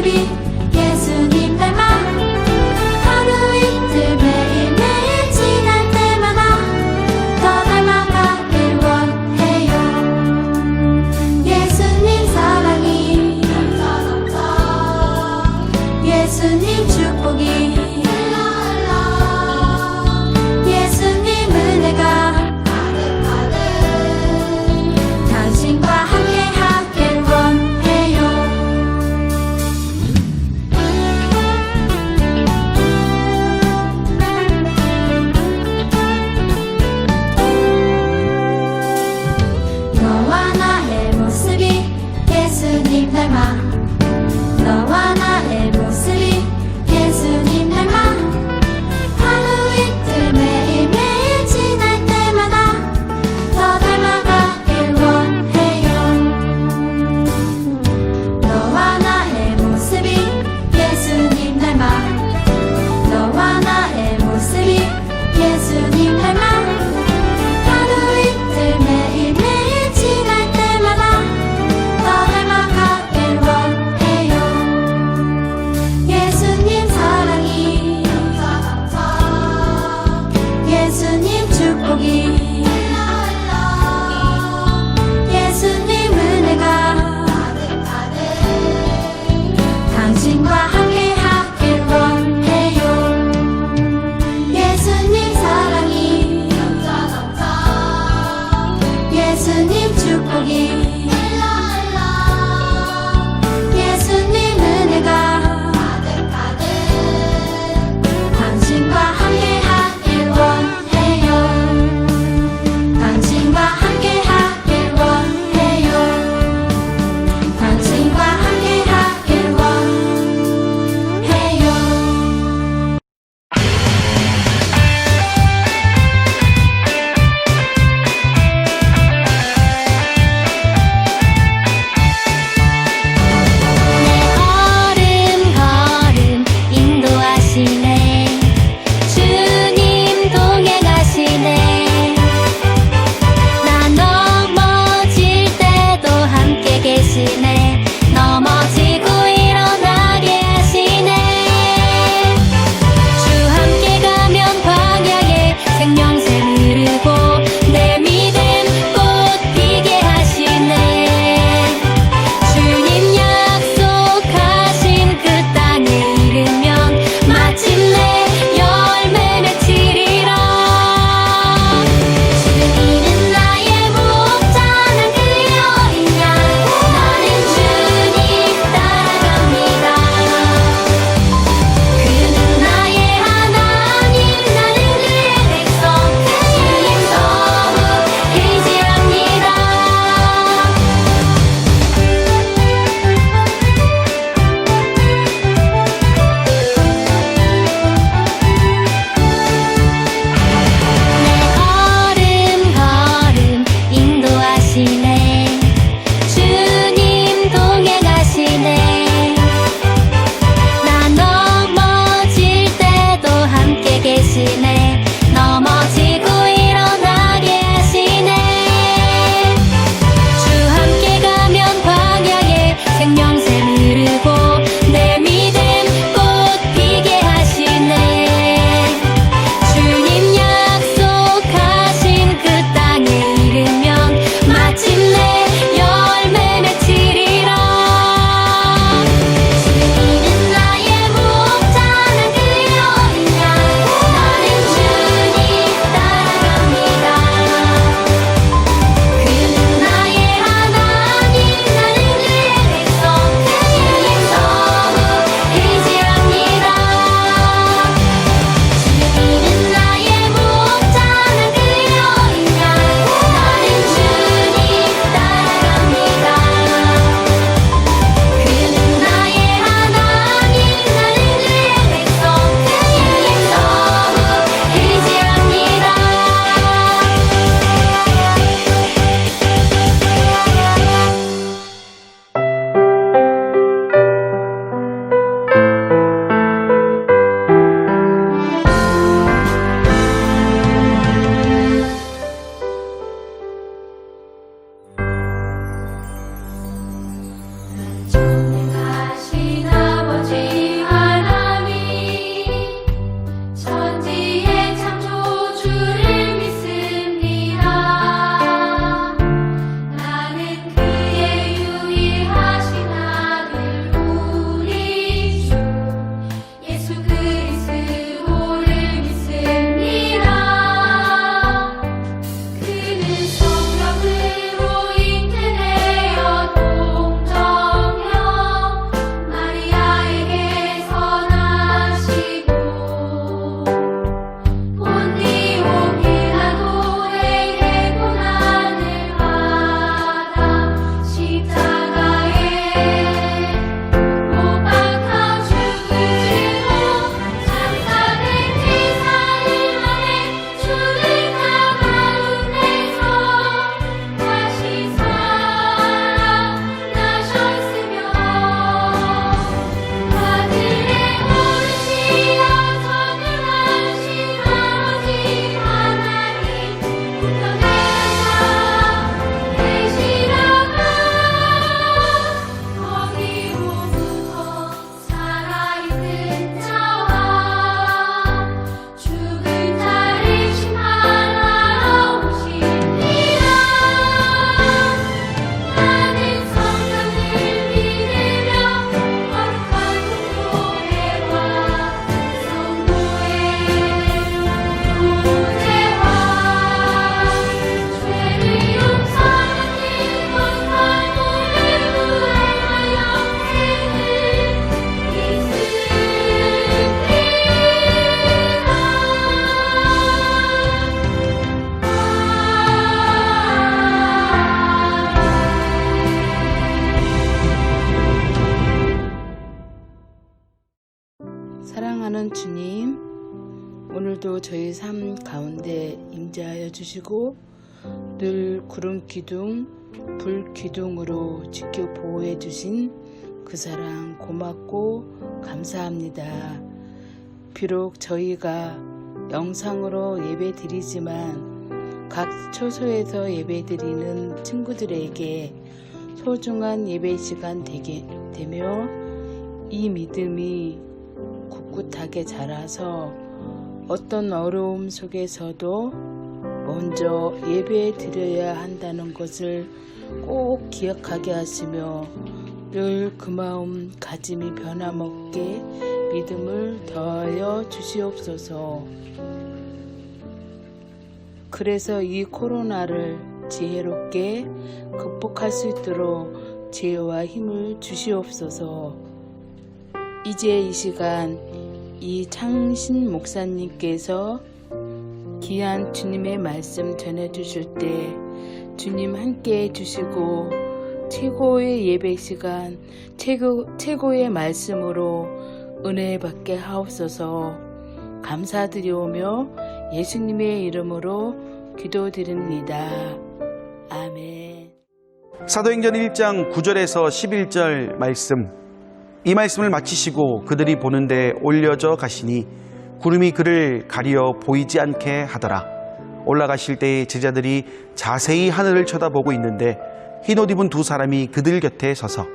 모습이 예수님 닮아 하루 이틀 매일매일 지날 때마다 더 닮아가길 원해요. 예수님 사랑이 넘쳐 예수님 축복이 예수님 은혜가 당신과 함께 하길 원해요. 너와 나의 모습이 예수님 닮아 너와 나의 모습이 예수님 닮아 하루 이틀 매일매일 지날 때마다 더 닮아가길 원해요. 너와 나의 모습이 예수님 닮아 너와 나의 모습이 예수님 닮아 하루 이틀 매일매일 지날 때마다 더 닮아가길 원해요. 예수님 사랑이 예수님 축복이 예수님 은혜가 사랑하는 주님, 오늘도 저희 삶 가운데 임재하여 주시고 늘 구름 기둥, 불 기둥으로 지켜 보호해 주신 그 사랑 고맙고 감사합니다. 비록 저희가 영상으로 예배 드리지만 각 처소에서 예배 드리는 친구들에게 소중한 예배 시간 되며 이 믿음이 굳굳하게 자라서 어떤 어려움 속에서도 먼저 예배 드려야 한다는 것을 꼭 기억하게 하시며 늘 그 마음 가짐이 변함없게 믿음을 더하여 주시옵소서. 그래서 이 코로나를 지혜롭게 극복할 수 있도록 지혜와 힘을 주시옵소서. 이제 이 시간 이창신 목사님께서 귀한 주님의 말씀 전해주실 때 주님 함께 해주시고 최고의 예배 시간, 최고의 말씀으로 은혜 받게 하옵소서. 감사드리오며 예수님의 이름으로 기도드립니다. 아멘. 사도행전 1장 9절에서 11절 말씀, 이 말씀을 마치시고 그들이 보는데 올려져 가시니 구름이 그를 가리어 보이지 않게 하더라. 올라가실 때에 제자들이 자세히 하늘을 쳐다보고 있는데 흰옷 입은 두 사람이 그들 곁에 서서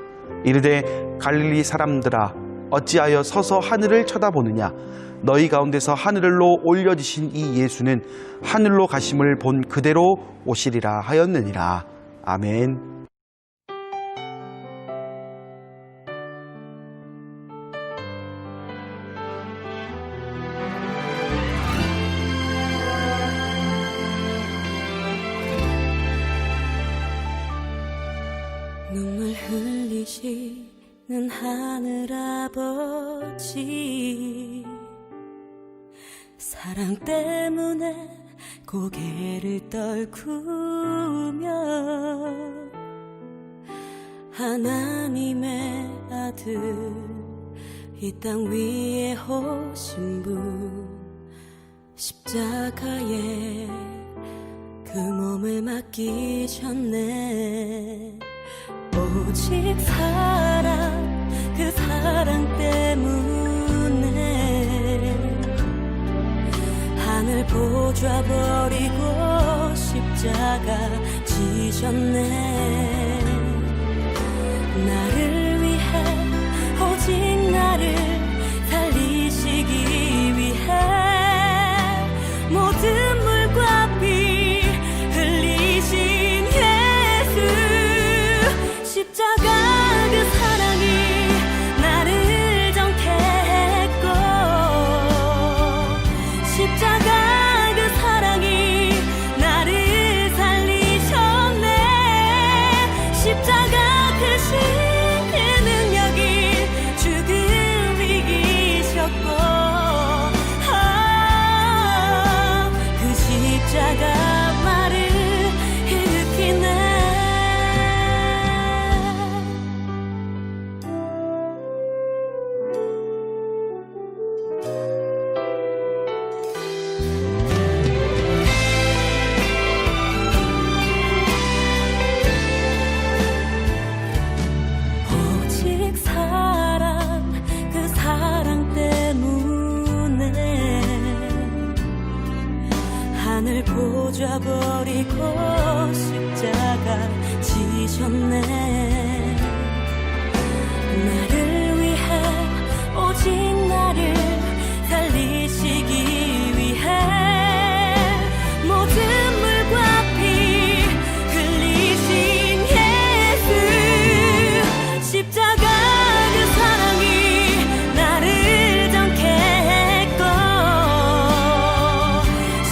이르되 갈릴리 사람들아 어찌하여 서서 하늘을 쳐다보느냐. 너희 가운데서 하늘로 올려지신 이 예수는 하늘로 가심을 본 그대로 오시리라 하였느니라. 아멘. 눈물 흘리시는 하늘 아버지, 사랑 때문에 고개를 떨구며 하나님의 아들 이 땅 위에 오신 분, 십자가에 그 몸을 맡기셨네. 오직 사랑, 그 사랑 때문에 하늘 보좌 버리고 십자가 지셨네. 나를 위해, 오직 나를 살리시기 위해 모든 물과 피 흘리신 예수, 십자가 그 사랑이 나를 정케 했고, 십자가 그 사랑이 나를 살리셨네. 십자가 크신 그 능력이 죽음 이기셨고, 그 십자가 말을 일으키네. 오직 사랑, 그 사랑 때문에 하늘 보좌 버리고 십자가 지셨네. 나를 위해, 오직 나를 살리시기 위해 모든 물과 피 흘리신 예수, 십자가 그 사랑이 나를 정케 했고,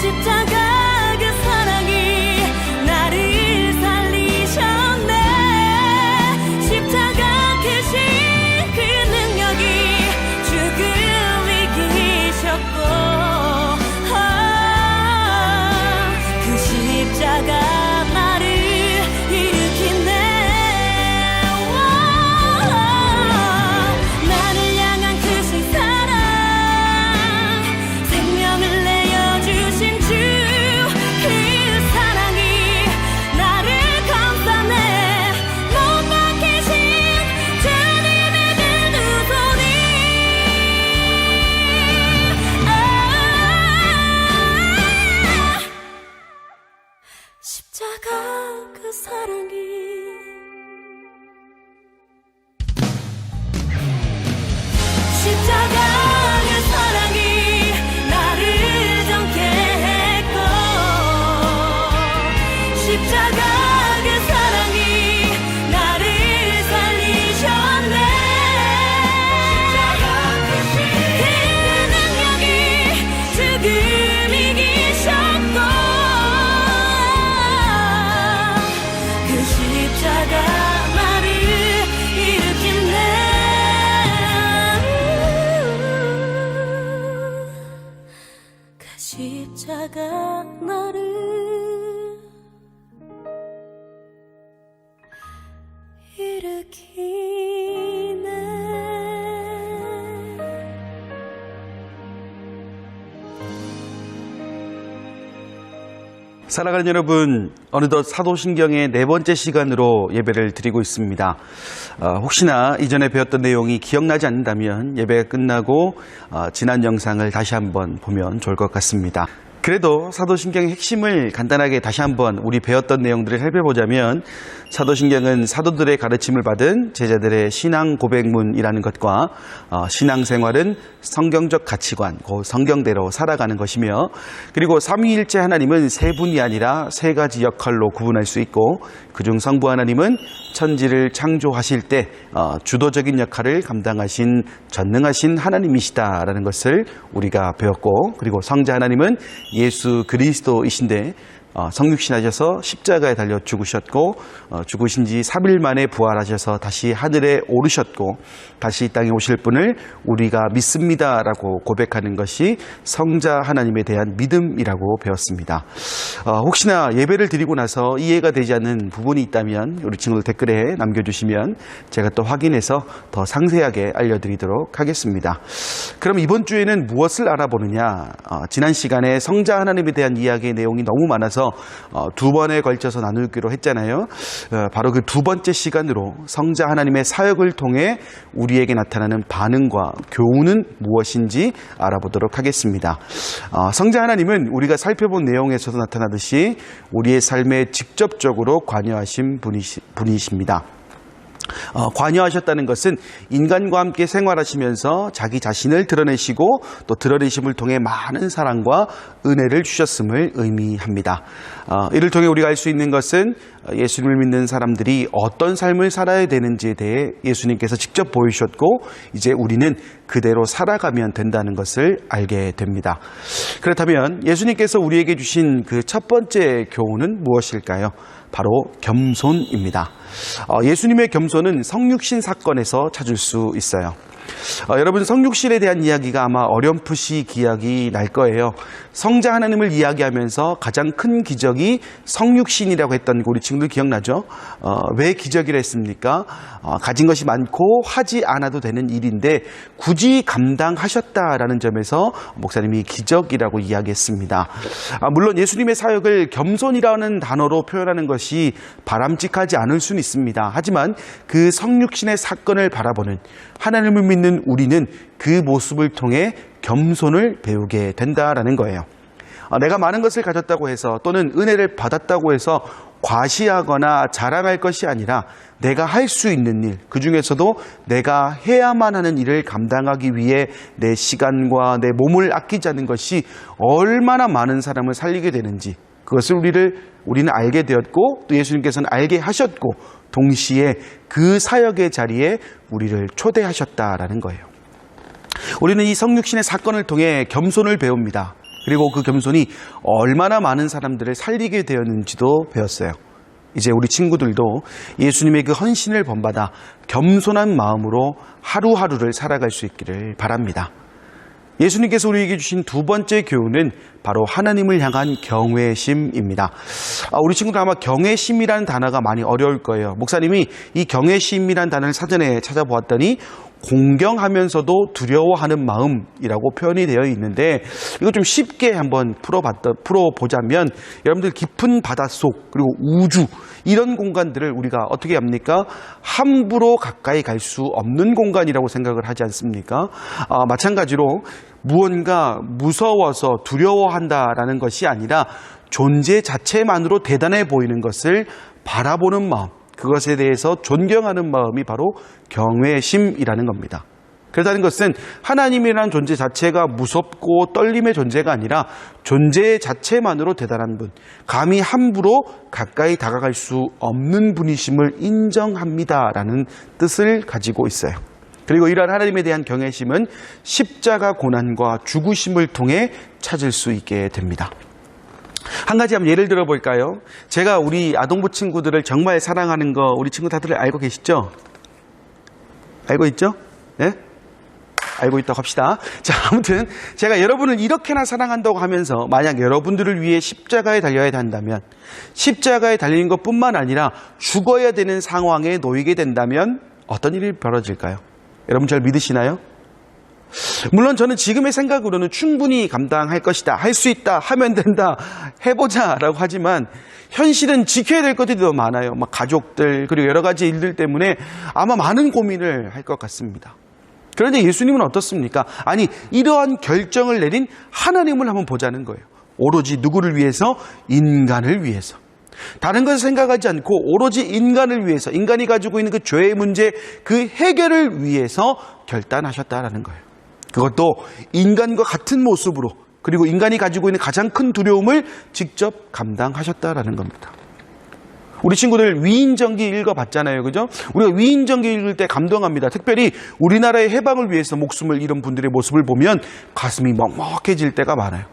십자가 그 사랑이 나를 살리셨네. 십자가 나를 일으키네. 사랑하는 여러분, 어느덧 사도신경의 4번째 시간으로 예배를 드리고 있습니다. 혹시나 이전에 배웠던 내용이 기억나지 않는다면 예배가 끝나고 지난 영상을 다시 한번 보면 좋을 것 같습니다. 그래도 사도신경의 핵심을 간단하게 다시 한번 우리 배웠던 내용들을 살펴보자면, 사도신경은 사도들의 가르침을 받은 제자들의 신앙 고백문이라는 것과 신앙생활은 성경적 가치관, 그 성경대로 살아가는 것이며, 그리고 삼위일체 하나님은 세 분이 아니라 세 가지 역할로 구분할 수 있고, 그중 성부 하나님은 천지를 창조하실 때 주도적인 역할을 감당하신 전능하신 하나님이시다라는 것을 우리가 배웠고, 그리고 성자 하나님은 예수 그리스도이신데 성육신하셔서 십자가에 달려 죽으셨고, 죽으신 지 3일 만에 부활하셔서 다시 하늘에 오르셨고, 다시 이 땅에 오실 분을 우리가 믿습니다라고 고백하는 것이 성자 하나님에 대한 믿음이라고 배웠습니다. 혹시나 예배를 드리고 나서 이해가 되지 않는 부분이 있다면 우리 친구들 댓글에 남겨주시면 제가 또 확인해서 더 상세하게 알려드리도록 하겠습니다. 그럼 이번 주에는 무엇을 알아보느냐? 지난 시간에 성자 하나님에 대한 이야기의 내용이 너무 많아서 2번에 걸쳐서 나누기로 했잖아요. 바로 그 2번째 시간으로 성자 하나님의 사역을 통해 우리에게 나타나는 반응과 교훈은 무엇인지 알아보도록 하겠습니다. 성자 하나님은 우리가 살펴본 내용에서도 나타나듯이 우리의 삶에 직접적으로 관여하신 분이십니다. 관여하셨다는 것은 인간과 함께 생활하시면서 자기 자신을 드러내시고 또 드러내심을 통해 많은 사랑과 은혜를 주셨음을 의미합니다. 이를 통해 우리가 알 수 있는 것은 예수님을 믿는 사람들이 어떤 삶을 살아야 되는지에 대해 예수님께서 직접 보여주셨고, 이제 우리는 그대로 살아가면 된다는 것을 알게 됩니다. 그렇다면 예수님께서 우리에게 주신 그 첫 번째 교훈은 무엇일까요? 바로 겸손입니다. 예수님의 겸손은 성육신 사건에서 찾을 수 있어요. 여러분, 성육신에 대한 이야기가 아마 어렴풋이 기억이 날 거예요. 성자 하나님을 이야기하면서 가장 큰 기적이 성육신이라고 했던 거 우리 친구들 기억나죠? 왜 기적이라 했습니까? 가진 것이 많고 하지 않아도 되는 일인데 굳이 감당하셨다라는 점에서 목사님이 기적이라고 이야기했습니다. 물론 예수님의 사역을 겸손이라는 단어로 표현하는 것이 바람직하지 않을 수는 있습니다. 하지만 그 성육신의 사건을 바라보는 하나님을 믿는 우리는 그 모습을 통해 겸손을 배우게 된다라는 거예요. 내가 많은 것을 가졌다고 해서 또는 은혜를 받았다고 해서 과시하거나 자랑할 것이 아니라 내가 할 수 있는 일, 그 중에서도 내가 해야만 하는 일을 감당하기 위해 내 시간과 내 몸을 아끼지 않는 것이 얼마나 많은 사람을 살리게 되는지, 그것을 우리는 알게 되었고 또 예수님께서는 알게 하셨고, 동시에 그 사역의 자리에 우리를 초대하셨다라는 거예요. 우리는 이 성육신의 사건을 통해 겸손을 배웁니다. 그리고 그 겸손이 얼마나 많은 사람들을 살리게 되었는지도 배웠어요. 이제 우리 친구들도 예수님의 그 헌신을 본받아 겸손한 마음으로 하루하루를 살아갈 수 있기를 바랍니다. 예수님께서 우리에게 주신 두 번째 교훈은 바로 하나님을 향한 경외심입니다. 우리 친구들 아마 경외심이라는 단어가 많이 어려울 거예요. 목사님이 이 경외심이라는 단어를 사전에 찾아보았더니 공경하면서도 두려워하는 마음이라고 표현이 되어 있는데, 이거 좀 쉽게 한번 풀어보자면, 여러분들 깊은 바닷속 그리고 우주 이런 공간들을 우리가 어떻게 합니까? 함부로 가까이 갈 수 없는 공간이라고 생각을 하지 않습니까? 마찬가지로 무언가 무서워서 두려워한다라는 것이 아니라 존재 자체만으로 대단해 보이는 것을 바라보는 마음, 그것에 대해서 존경하는 마음이 바로 경외심이라는 겁니다. 그렇다는 것은 하나님이라는 존재 자체가 무섭고 떨림의 존재가 아니라 존재 자체만으로 대단한 분, 감히 함부로 가까이 다가갈 수 없는 분이심을 인정합니다라는 뜻을 가지고 있어요. 그리고 이러한 하나님에 대한 경외심은 십자가 고난과 죽으심을 통해 찾을 수 있게 됩니다. 한 가지 한번 예를 들어 볼까요? 제가 우리 아동부 친구들을 정말 사랑하는 거 우리 친구 다들 알고 계시죠? 알고 있죠? 네? 알고 있다고 합시다. 자, 아무튼 제가 여러분을 이렇게나 사랑한다고 하면서 만약 여러분들을 위해 십자가에 달려야 한다면, 십자가에 달리는 것뿐만 아니라 죽어야 되는 상황에 놓이게 된다면 어떤 일이 벌어질까요? 여러분 잘 믿으시나요? 물론 저는 지금의 생각으로는 충분히 감당할 것이다, 할 수 있다, 하면 된다, 해보자 라고 하지만 현실은 지켜야 될 것들이 더 많아요. 막 가족들 그리고 여러 가지 일들 때문에 아마 많은 고민을 할 것 같습니다. 그런데 예수님은 어떻습니까? 아니, 이러한 결정을 내린 하나님을 한번 보자는 거예요. 오로지 누구를 위해서? 인간을 위해서. 다른 것을 생각하지 않고 오로지 인간을 위해서, 인간이 가지고 있는 그 죄의 문제, 그 해결을 위해서 결단하셨다라는 거예요. 그것도 인간과 같은 모습으로, 그리고 인간이 가지고 있는 가장 큰 두려움을 직접 감당하셨다라는 겁니다. 우리 친구들 위인전기 읽어봤잖아요, 그죠? 우리가 위인전기 읽을 때 감동합니다. 특별히 우리나라의 해방을 위해서 목숨을 잃은 분들의 모습을 보면 가슴이 먹먹해질 때가 많아요.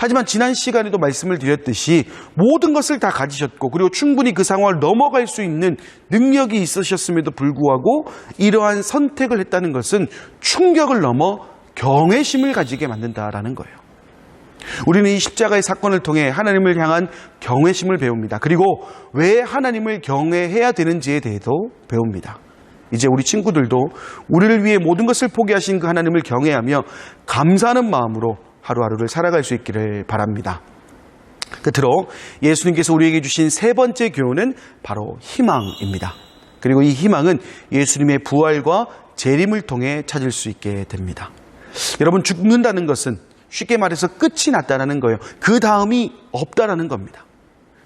하지만 지난 시간에도 말씀을 드렸듯이 모든 것을 다 가지셨고, 그리고 충분히 그 상황을 넘어갈 수 있는 능력이 있으셨음에도 불구하고 이러한 선택을 했다는 것은 충격을 넘어 경외심을 가지게 만든다라는 거예요. 우리는 이 십자가의 사건을 통해 하나님을 향한 경외심을 배웁니다. 그리고 왜 하나님을 경외해야 되는지에 대해서도 배웁니다. 이제 우리 친구들도 우리를 위해 모든 것을 포기하신 그 하나님을 경외하며 감사하는 마음으로 하루하루를 살아갈 수 있기를 바랍니다. 끝으로 예수님께서 우리에게 주신 세 번째 교훈은 바로 희망입니다. 그리고 이 희망은 예수님의 부활과 재림을 통해 찾을 수 있게 됩니다. 여러분, 죽는다는 것은 쉽게 말해서 끝이 났다는 거예요. 그 다음이 없다라는 겁니다.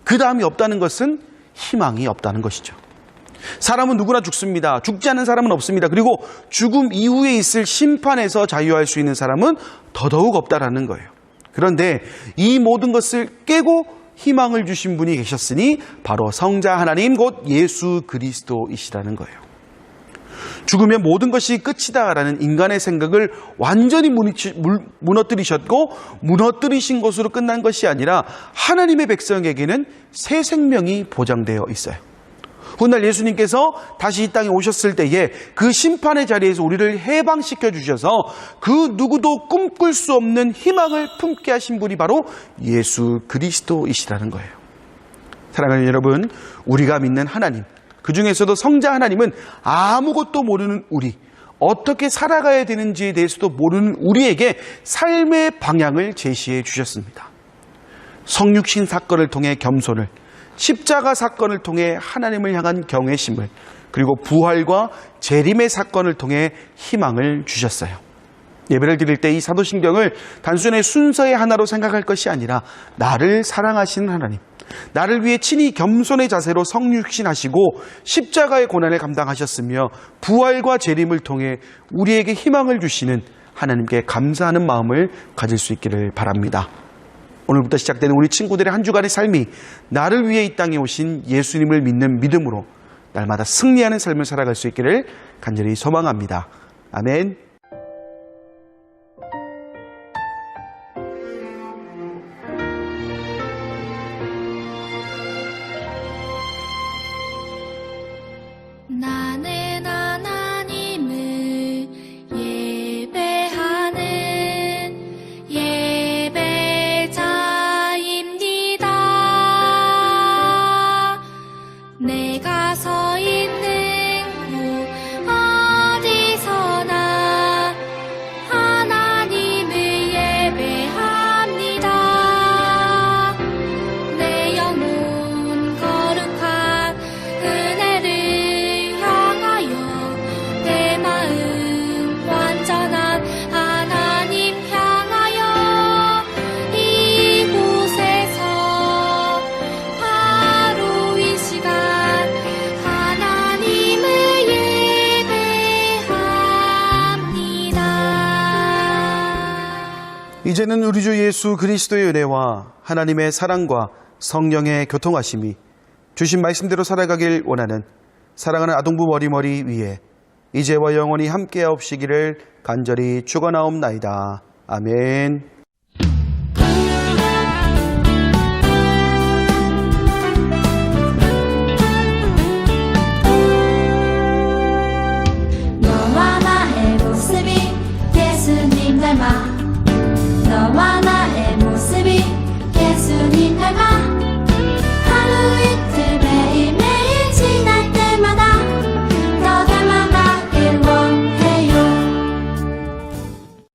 그 다음이 없다는 것은 희망이 없다는 것이죠. 사람은 누구나 죽습니다. 죽지 않은 사람은 없습니다. 그리고 죽음 이후에 있을 심판에서 자유할 수 있는 사람은 더더욱 없다라는 거예요. 그런데 이 모든 것을 깨고 희망을 주신 분이 계셨으니 바로 성자 하나님 곧 예수 그리스도이시라는 거예요. 죽으면 모든 것이 끝이다라는 인간의 생각을 완전히 무너뜨리셨고, 무너뜨리신 것으로 끝난 것이 아니라 하나님의 백성에게는 새 생명이 보장되어 있어요. 훗날 예수님께서 다시 이 땅에 오셨을 때에 그 심판의 자리에서 우리를 해방시켜 주셔서 그 누구도 꿈꿀 수 없는 희망을 품게 하신 분이 바로 예수 그리스도이시라는 거예요. 사랑하는 여러분, 우리가 믿는 하나님, 그 중에서도 성자 하나님은 아무것도 모르는 우리, 어떻게 살아가야 되는지에 대해서도 모르는 우리에게 삶의 방향을 제시해 주셨습니다. 성육신 사건을 통해 겸손을, 십자가 사건을 통해 하나님을 향한 경외심을, 그리고 부활과 재림의 사건을 통해 희망을 주셨어요. 예배를 드릴 때 이 사도신경을 단순히 순서의 하나로 생각할 것이 아니라 나를 사랑하시는 하나님, 나를 위해 친히 겸손의 자세로 성육신하시고 십자가의 고난을 감당하셨으며 부활과 재림을 통해 우리에게 희망을 주시는 하나님께 감사하는 마음을 가질 수 있기를 바랍니다. 오늘부터 시작되는 우리 친구들의 한 주간의 삶이 나를 위해 이 땅에 오신 예수님을 믿는 믿음으로 날마다 승리하는 삶을 살아갈 수 있기를 간절히 소망합니다. 아멘. 나는 하나님을 예배하는 예배자입니다. 내가 서 있는 곳 어디서나 하나님을 예배합니다. 내 영혼 거룩한 은혜를 향하여 내 마음 완전한 하나님 향하여 이곳에서 바로 이 시간 하나님을 예배합니다. 이제는 우리 주 예수 그리스도의 은혜와 하나님의 사랑과 성령의 교통하심이 주신 말씀대로 살아가길 원하는 사랑하는 아동부 머리머리 위에 이제와 영원히 함께하옵시기를 간절히 축원하옵나이다. 아멘.